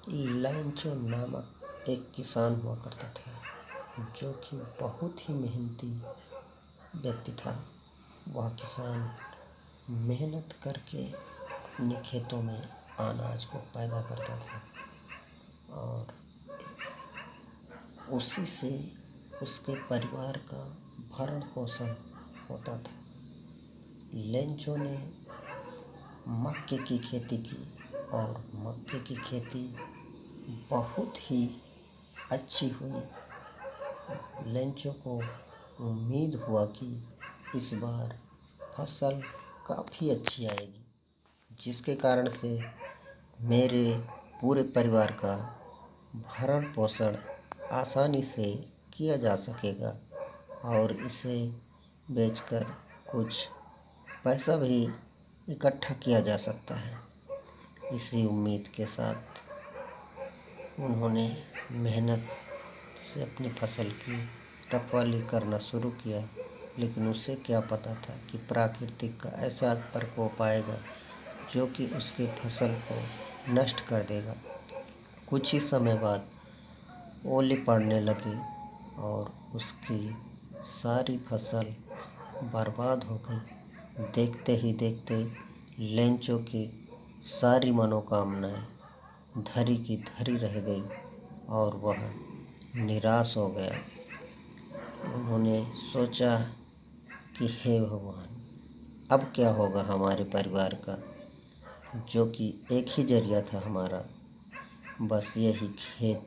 लैंचो नामक एक किसान हुआ करता था, जो कि बहुत ही मेहनती व्यक्ति था। वह किसान मेहनत करके अपने खेतों में अनाज को पैदा करता था और उसी से उसके परिवार का भरण पोषण होता था। लैंचो ने मक्के की खेती की और मक्के की खेती बहुत ही अच्छी हुई। लैंचो को उम्मीद हुआ कि इस बार फसल काफ़ी अच्छी आएगी, जिसके कारण से मेरे पूरे परिवार का भरण पोषण आसानी से किया जा सकेगा और इसे बेचकर कुछ पैसा भी इकट्ठा किया जा सकता है। इसी उम्मीद के साथ उन्होंने मेहनत से अपनी फसल की रखवाली करना शुरू किया, लेकिन उसे क्या पता था कि प्राकृतिक का ऐसा प्रकोप आएगा जो कि उसकी फसल को नष्ट कर देगा। कुछ ही समय बाद ओले पड़ने लगी और उसकी सारी फसल बर्बाद हो गई। देखते ही देखते लैंचो की सारी मनोकामनाएं धरी की धरी रह गई और वह निराश हो गया। उन्होंने सोचा कि हे भगवान, अब क्या होगा हमारे परिवार का, जो कि एक ही जरिया था हमारा, बस यही खेत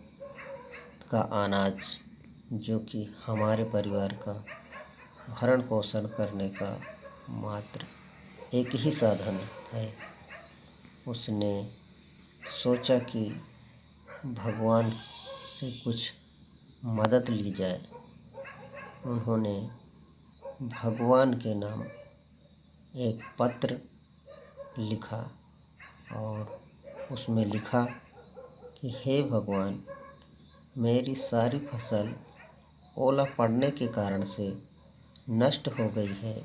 का अनाज, जो कि हमारे परिवार का भरण पोषण करने का मात्र एक ही साधन है। उसने सोचा कि भगवान से कुछ मदद ली जाए। उन्होंने भगवान के नाम एक पत्र लिखा और उसमें लिखा कि हे भगवान, मेरी सारी फसल ओला पड़ने के कारण से नष्ट हो गई है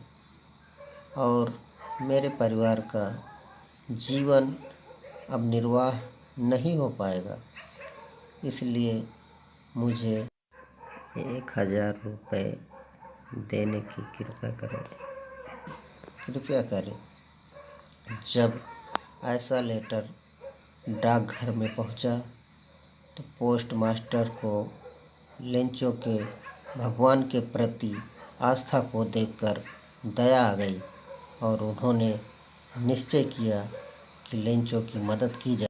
और मेरे परिवार का जीवन अब निर्वाह नहीं हो पाएगा, इसलिए मुझे 1000 रुपये देने की कृपया करें। जब ऐसा लेटर डाकघर में पहुंचा तो पोस्ट मास्टर को लैंचो के भगवान के प्रति आस्था को देखकर दया आ गई और उन्होंने निश्चय किया कि लैंचो की मदद की जाए।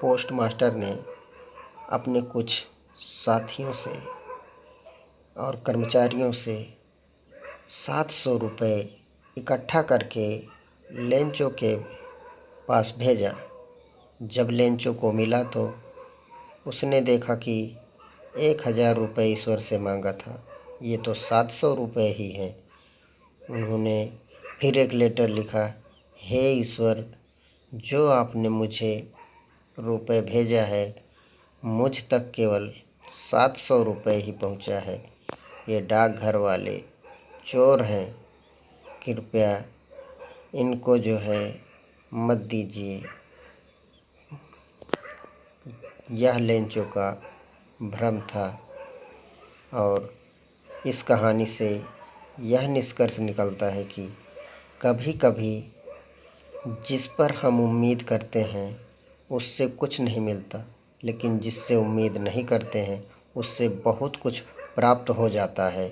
पोस्ट मास्टर ने अपने कुछ साथियों से और कर्मचारियों से 700 रुपये इकट्ठा करके लैंचो के पास भेजा। जब लैंचो को मिला तो उसने देखा कि 1000 रुपये ईश्वर से मांगा था, ये तो 700 रुपये ही हैं। उन्होंने फिर एक लेटर लिखा, हे ईश्वर, जो आपने मुझे रुपये भेजा है, मुझ तक केवल 700 रुपये ही पहुंचा है। ये डाकघर वाले चोर हैं, कृपया इनको जो है मत दीजिए। यह लैंचो का भ्रम था और इस कहानी से यह निष्कर्ष निकलता है कि कभी कभी जिस पर हम उम्मीद करते हैं उससे कुछ नहीं मिलता, लेकिन जिससे उम्मीद नहीं करते हैं उससे बहुत कुछ प्राप्त हो जाता है।